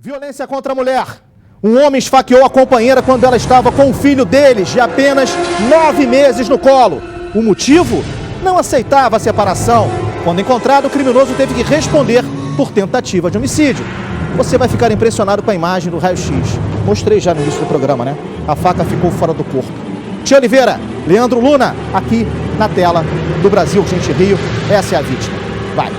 Violência contra a mulher. Um homem esfaqueou a companheira quando ela estava com o filho deles, de apenas 9 meses no colo. O motivo? Não aceitava a separação. Quando encontrado, o criminoso teve que responder por tentativa de homicídio. Você vai ficar impressionado com a imagem do raio-x. Mostrei já no início do programa, né? A faca ficou fora do corpo. Tia Oliveira, Leandro Luna, aqui na tela do Brasil, Gente Rio. Essa é a vítima. Vai.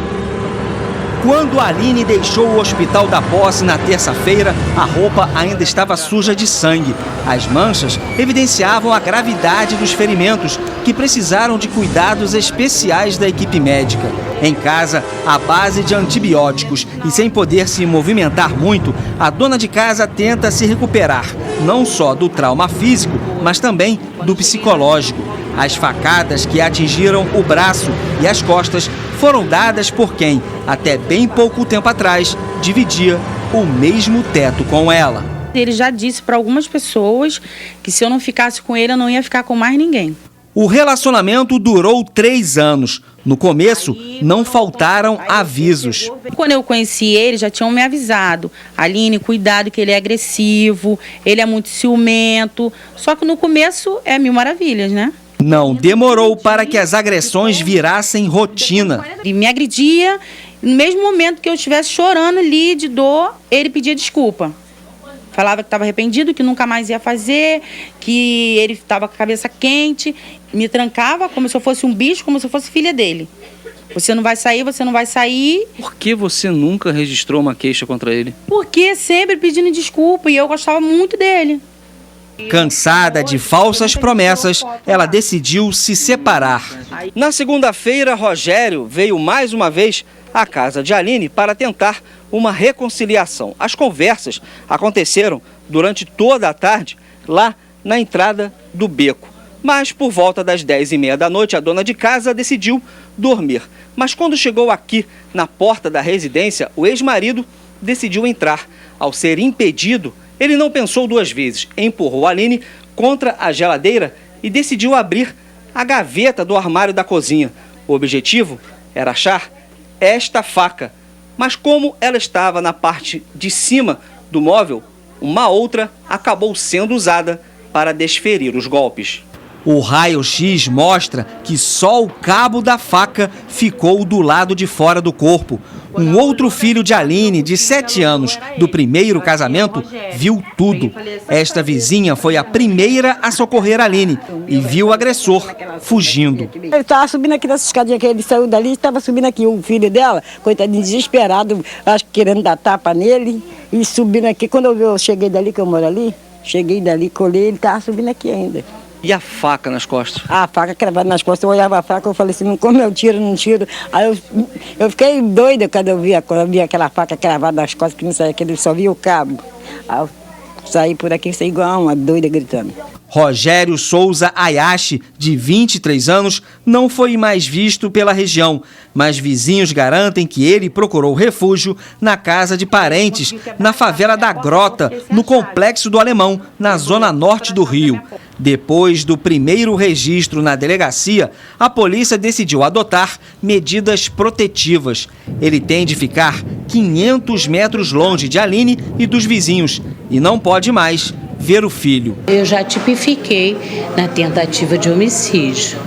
Quando Aline deixou o Hospital da Posse na terça-feira, a roupa ainda estava suja de sangue. As manchas evidenciavam a gravidade dos ferimentos, que precisaram de cuidados especiais da equipe médica. Em casa, à base de antibióticos e sem poder se movimentar muito, a dona de casa tenta se recuperar, não só do trauma físico, mas também do psicológico. As facadas que atingiram o braço e as costas foram dadas por quem, até bem pouco tempo atrás, dividia o mesmo teto com ela. Ele já disse para algumas pessoas que se eu não ficasse com ele, eu não ia ficar com mais ninguém. O relacionamento durou 3 anos. No começo, não faltaram avisos. Quando eu conheci ele, já tinham me avisado. Aline, cuidado que ele é agressivo, ele é muito ciumento. Só que no começo é mil maravilhas, né? Não demorou para que as agressões virassem rotina. Ele me agredia, no mesmo momento que eu estivesse chorando ali de dor, ele pedia desculpa. Falava que estava arrependido, que nunca mais ia fazer, que ele estava com a cabeça quente. Me trancava como se eu fosse um bicho, como se eu fosse filha dele. Você não vai sair, você não vai sair. Por que você nunca registrou uma queixa contra ele? Porque sempre pedindo desculpa e eu gostava muito dele. Cansada de falsas promessas, ela decidiu se separar. Na segunda-feira, Rogério veio mais uma vez à casa de Aline para tentar uma reconciliação. As conversas aconteceram durante toda a tarde lá na entrada do beco. Mas por volta das 10h30 da noite, a dona de casa decidiu dormir. Mas quando chegou aqui na porta da residência, o ex-marido decidiu entrar. Ao ser impedido, ele não pensou 2 vezes, empurrou Aline contra a geladeira e decidiu abrir a gaveta do armário da cozinha. O objetivo era achar esta faca, mas como ela estava na parte de cima do móvel, uma outra acabou sendo usada para desferir os golpes. O raio-x mostra que só o cabo da faca ficou do lado de fora do corpo. Um outro filho de Aline, de 7 anos, do primeiro casamento, viu tudo. Esta vizinha foi a primeira a socorrer Aline e viu o agressor fugindo. Ele estava subindo aqui nessa escadinha que ele saiu dali, estava subindo aqui, o filho dela, coitadinho, desesperado, acho que querendo dar tapa nele, e subindo aqui. Quando eu cheguei dali, que eu moro ali, cheguei dali, colhei, ele estava subindo aqui ainda. E a faca nas costas? A faca cravada nas costas, eu olhava a faca, eu falei assim, não como eu tiro, não tiro. Aí eu fiquei doida quando eu via aquela faca cravada nas costas, que não saía, que ele só via o cabo. Aí eu saí por aqui, saí igual uma doida gritando. Rogério Souza Ayashi, de 23 anos, não foi mais visto pela região, mas vizinhos garantem que ele procurou refúgio na casa de parentes, na favela da Grota, no Complexo do Alemão, na zona norte do Rio. Depois do primeiro registro na delegacia, a polícia decidiu adotar medidas protetivas. Ele tem de ficar 500 metros longe de Aline e dos vizinhos e não pode mais ver o filho. Eu já tipifiquei na tentativa de homicídio,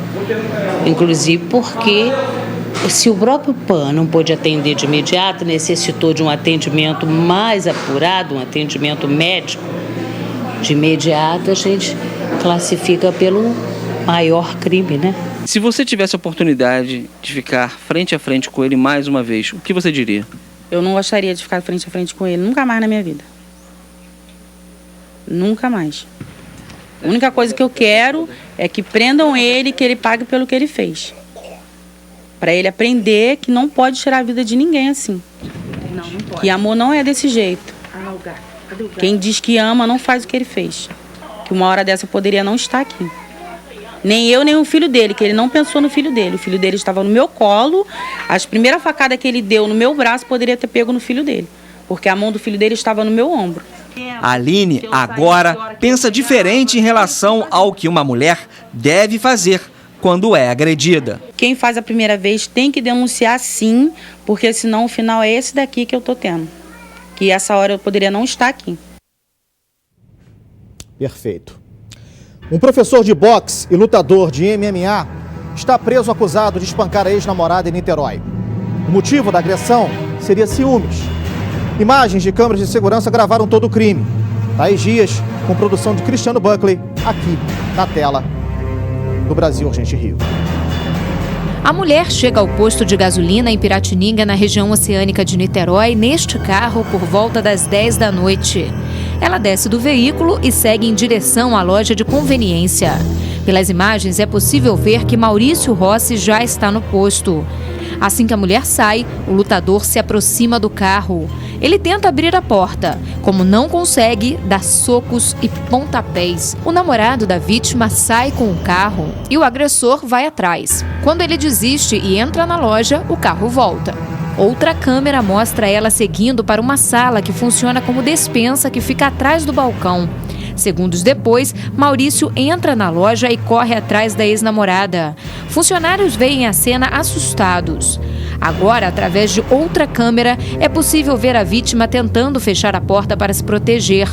inclusive porque se o próprio PAN não pôde atender de imediato, necessitou de um atendimento mais apurado, um atendimento médico, de imediato a gente classifica pelo maior crime, né? Se você tivesse a oportunidade de ficar frente a frente com ele mais uma vez, o que você diria? Eu não gostaria de ficar frente a frente com ele, nunca mais na minha vida. Nunca mais. A única coisa que eu quero é que prendam ele, que ele pague pelo que ele fez. Para ele aprender que não pode tirar a vida de ninguém assim. Não pode. Que amor não é desse jeito. Quem diz que ama não faz o que ele fez. Que uma hora dessa eu poderia não estar aqui. Nem eu, nem o filho dele, que ele não pensou no filho dele. O filho dele estava no meu colo. As primeiras facadas que ele deu no meu braço poderia ter pego no filho dele. Porque a mão do filho dele estava no meu ombro. Aline agora pensa diferente em relação ao que uma mulher deve fazer quando é agredida. Quem faz a primeira vez tem que denunciar sim, porque senão o final é esse daqui que eu tô tendo. que essa hora eu poderia não estar aqui. Perfeito. Um professor de boxe e lutador de MMA está preso acusado de espancar a ex-namorada em Niterói. O motivo da agressão seria ciúmes. Imagens de câmeras de segurança gravaram todo o crime. Thaís Dias, com produção de Cristiano Buckley, aqui na tela do Brasil Urgente Rio. A mulher chega ao posto de gasolina em Piratininga, na região oceânica de Niterói, neste carro por volta das 10 da noite. Ela desce do veículo e segue em direção à loja de conveniência. Pelas imagens, é possível ver que Maurício Rossi já está no posto. Assim que a mulher sai, o lutador se aproxima do carro. Ele tenta abrir a porta. Como não consegue, dá socos e pontapés. O namorado da vítima sai com o carro e o agressor vai atrás. Quando ele desiste e entra na loja, o carro volta. Outra câmera mostra ela seguindo para uma sala que funciona como despensa que fica atrás do balcão. Segundos depois, Maurício entra na loja e corre atrás da ex-namorada. Funcionários veem a cena assustados. Agora, através de outra câmera, é possível ver a vítima tentando fechar a porta para se proteger.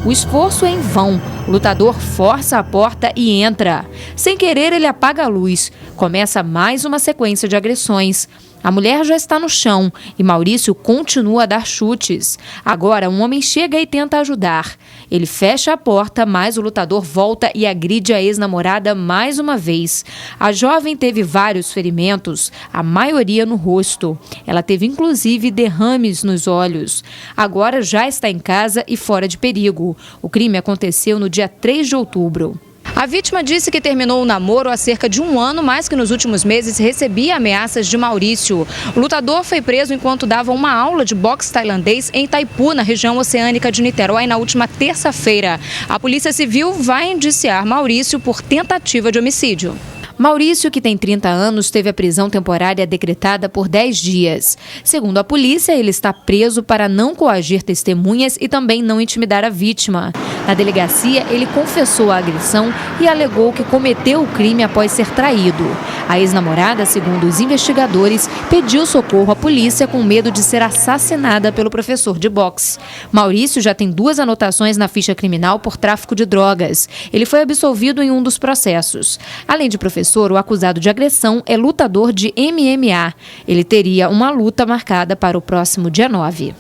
O esforço é em vão. O lutador força a porta e entra. Sem querer, ele apaga a luz. Começa mais uma sequência de agressões. A mulher já está no chão e Maurício continua a dar chutes. Agora, um homem chega e tenta ajudar. Ele fecha a porta, mas o lutador volta e agride a ex-namorada mais uma vez. A jovem teve vários ferimentos, a maioria no rosto. Ela teve inclusive derrames nos olhos. Agora já está em casa e fora de perigo. O crime aconteceu no dia 3 de outubro. A vítima disse que terminou o namoro há cerca de 1 ano, mas que nos últimos meses recebia ameaças de Maurício. O lutador foi preso enquanto dava uma aula de boxe tailandês em Itaipu, na região oceânica de Niterói, na última terça-feira. A Polícia Civil vai indiciar Maurício por tentativa de homicídio. Maurício, que tem 30 anos, teve a prisão temporária decretada por 10 dias. Segundo a polícia, ele está preso para não coagir testemunhas e também não intimidar a vítima. Na delegacia, ele confessou a agressão e alegou que cometeu o crime após ser traído. A ex-namorada, segundo os investigadores, pediu socorro à polícia com medo de ser assassinada pelo professor de boxe. Maurício já tem 2 anotações na ficha criminal por tráfico de drogas. Ele foi absolvido em um dos processos. Além de professor, o acusado de agressão é lutador de MMA. Ele teria uma luta marcada para o próximo dia 9.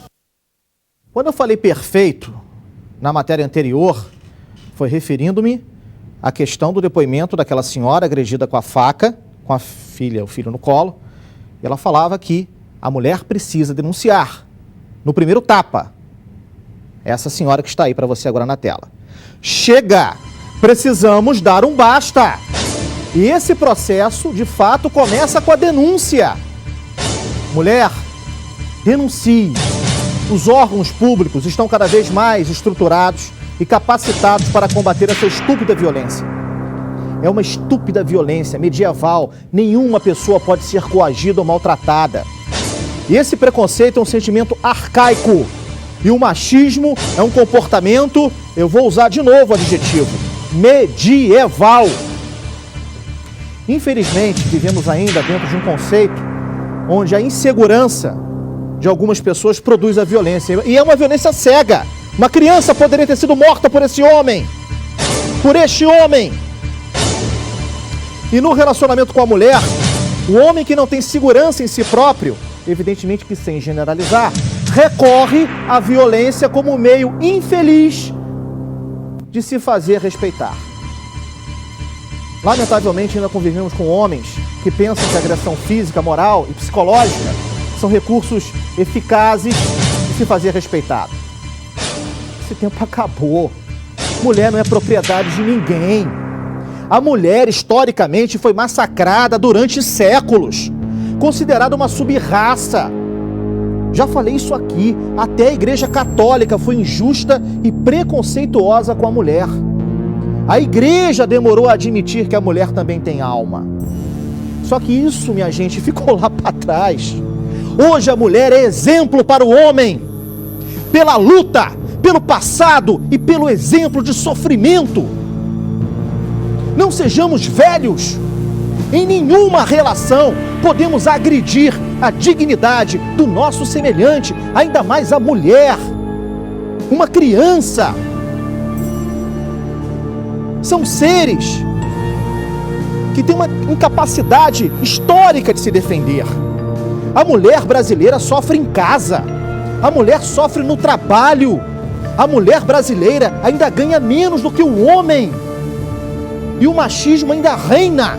Quando eu falei perfeito, na matéria anterior, foi referindo-me à questão do depoimento daquela senhora agredida com a faca, com o filho no colo. E ela falava que a mulher precisa denunciar. No primeiro tapa. Essa senhora que está aí para você agora na tela. Chega! Precisamos dar um basta! E esse processo, de fato, começa com a denúncia. Mulher, denuncie. Os órgãos públicos estão cada vez mais estruturados e capacitados para combater essa estúpida violência. É uma estúpida violência medieval. Nenhuma pessoa pode ser coagida ou maltratada. E esse preconceito é um sentimento arcaico. E o machismo é um comportamento, eu vou usar de novo o adjetivo, medieval. Infelizmente, vivemos ainda dentro de um conceito onde a insegurança de algumas pessoas produz a violência. E é uma violência cega. Uma criança poderia ter sido morta por esse homem. Por este homem. E no relacionamento com a mulher, o homem que não tem segurança em si próprio, evidentemente que sem generalizar, recorre à violência como meio infeliz de se fazer respeitar. Lamentavelmente, ainda convivemos com homens que pensam que a agressão física, moral e psicológica são recursos eficazes de se fazer respeitado. Esse tempo acabou. Mulher não é propriedade de ninguém. A mulher, historicamente, foi massacrada durante séculos, considerada uma sub-raça. Já falei isso aqui, até a Igreja Católica foi injusta e preconceituosa com a mulher. A igreja demorou a admitir que a mulher também tem alma. Só que isso, minha gente, ficou lá para trás. Hoje a mulher é exemplo para o homem. Pela luta, pelo passado e pelo exemplo de sofrimento. Não sejamos velhos. Em nenhuma relação podemos agredir a dignidade do nosso semelhante, ainda mais a mulher. uma criança. São seres que têm uma incapacidade histórica de se defender. A mulher brasileira sofre em casa, a mulher sofre no trabalho, a mulher brasileira ainda ganha menos do que o homem e o machismo ainda reina.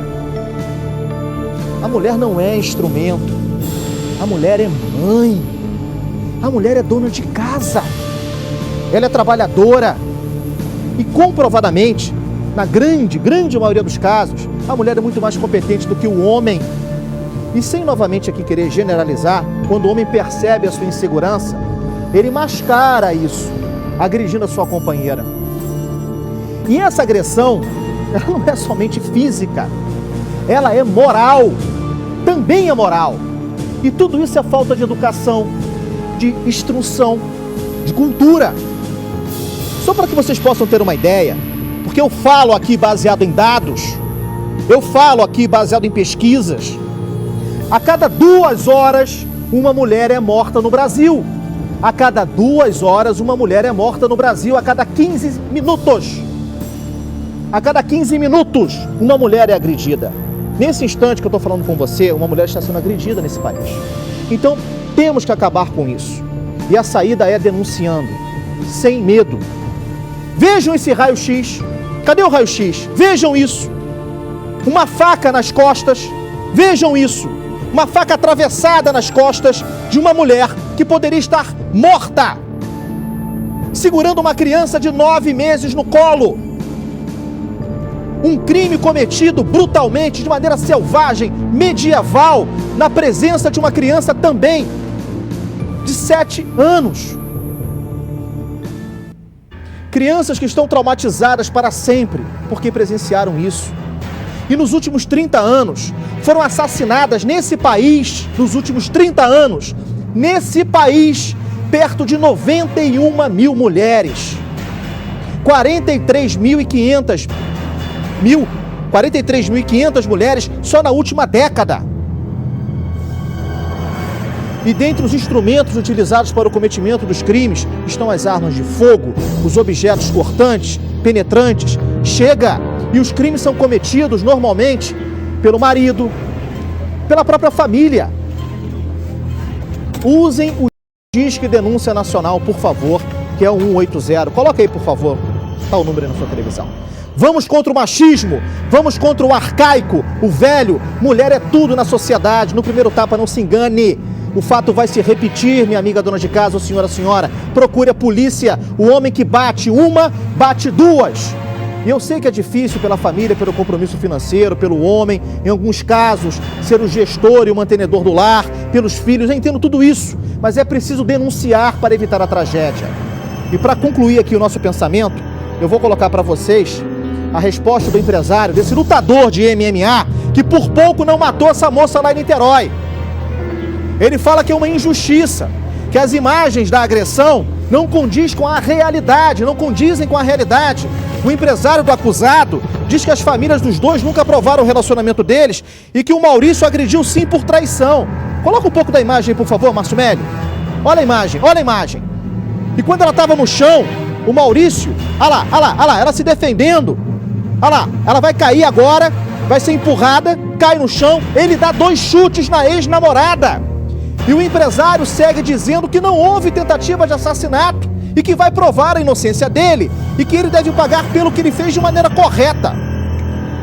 A mulher não é instrumento, a mulher é mãe, a mulher é dona de casa, ela é trabalhadora e comprovadamente, na grande maioria dos casos, a mulher é muito mais competente do que o homem. E sem novamente aqui querer generalizar, quando o homem percebe a sua insegurança, ele mascara isso, agredindo a sua companheira. E essa agressão, ela não é somente física, ela é moral, também é moral. E tudo isso é falta de educação, de instrução, de cultura. Só para que vocês possam ter uma ideia, porque eu falo aqui baseado em dados, eu falo aqui baseado em pesquisas. A cada 2 horas, uma mulher é morta no Brasil. A cada 2 horas, uma mulher é morta no Brasil. A cada 15 minutos. A cada 15 minutos, uma mulher é agredida. Nesse instante que eu estou falando com você, uma mulher está sendo agredida nesse país. Então, temos que acabar com isso. E a saída é denunciando, sem medo. Vejam esse raio-x. Cadê o raio-x? Vejam isso. Uma faca nas costas. Vejam isso. Uma faca atravessada nas costas de uma mulher que poderia estar morta, segurando uma criança de 9 meses no colo. Um crime cometido brutalmente, de maneira selvagem, medieval, na presença de uma criança também de 7 anos. Crianças que estão traumatizadas para sempre porque presenciaram isso. E nos últimos 30 anos, foram assassinadas nesse país, nos últimos 30 anos, nesse país, perto de 91 mil mulheres. 43.500 mulheres só na última década. E dentre os instrumentos utilizados para o cometimento dos crimes estão as armas de fogo, os objetos cortantes, penetrantes. Chega! E os crimes são cometidos normalmente pelo marido, pela própria família. Usem o Disque Denúncia Nacional, por favor, que é o 180. Coloca aí, por favor. Está o número aí na sua televisão. Vamos contra o machismo, vamos contra o arcaico, o velho. Mulher é tudo na sociedade. No primeiro tapa, não se engane. O fato vai se repetir, minha amiga dona de casa ou senhora. Procure a polícia. O homem que bate uma, bate duas. E eu sei que é difícil pela família, pelo compromisso financeiro, pelo homem, em alguns casos, ser o gestor e o mantenedor do lar, pelos filhos, eu entendo tudo isso, mas é preciso denunciar para evitar a tragédia. E para concluir aqui o nosso pensamento, eu vou colocar para vocês a resposta do empresário, desse lutador de MMA, que por pouco não matou essa moça lá em Niterói. Ele fala que é uma injustiça, que as imagens da agressão não condizem com a realidade, O empresário do acusado diz que as famílias dos dois nunca aprovaram o relacionamento deles e que o Maurício agrediu sim por traição. Coloca um pouco da imagem aí, por favor, Márcio Mélio. Olha a imagem. E quando ela estava no chão, o Maurício, olha lá, ela se defendendo. Olha lá, ela vai cair agora, vai ser empurrada, cai no chão, ele dá 2 chutes na ex-namorada. E o empresário segue dizendo que não houve tentativa de assassinato e que vai provar a inocência dele e que ele deve pagar pelo que ele fez de maneira correta.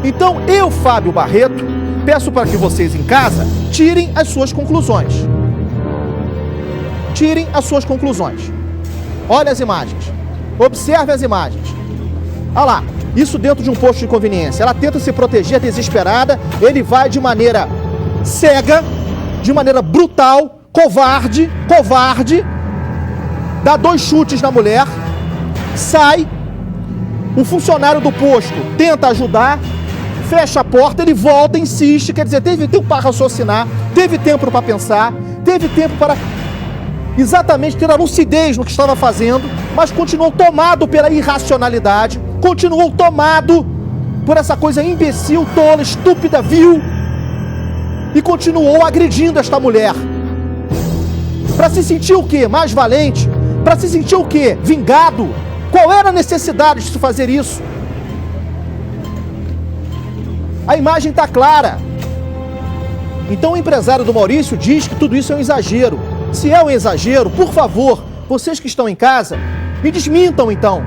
Então eu, Fábio Barreto, peço para que vocês em casa tirem as suas conclusões. Olhem as imagens, observe as imagens. Olha lá, isso dentro de um posto de conveniência. Ela tenta se proteger desesperada, ele vai de maneira cega, de maneira brutal, covarde, dá 2 chutes na mulher, sai, o funcionário do posto tenta ajudar, fecha a porta, ele volta, insiste, quer dizer, teve tempo para raciocinar, teve tempo para pensar, teve tempo para exatamente ter a lucidez no que estava fazendo, mas continuou tomado pela irracionalidade, continuou tomado por essa coisa imbecil, tola, estúpida, vil, e continuou agredindo esta mulher. Para se sentir o quê? Mais valente, Para se sentir o quê? Vingado? Qual era a necessidade de se fazer isso? A imagem está clara. Então o empresário do Maurício diz que tudo isso é um exagero. Se é um exagero, por favor, vocês que estão em casa, me desmintam então.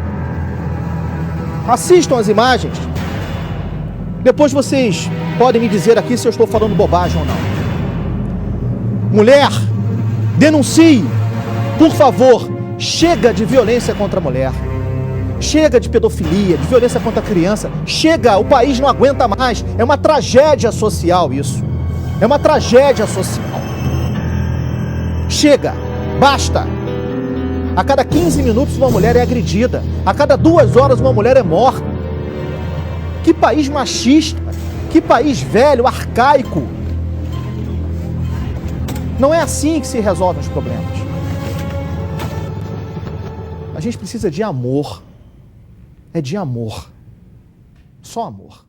Assistam as imagens. Depois vocês podem me dizer aqui se eu estou falando bobagem ou não. Mulher, denuncie. Por favor, chega de violência contra a mulher. Chega de pedofilia, de violência contra a criança. Chega, o país não aguenta mais. É uma tragédia social isso. É uma tragédia social. Chega, basta. A cada 15 minutos uma mulher é agredida. A cada 2 horas uma mulher é morta. Que país machista. Que país velho, arcaico. Não é assim que se resolvem os problemas. A gente precisa de amor. É de amor. Só amor.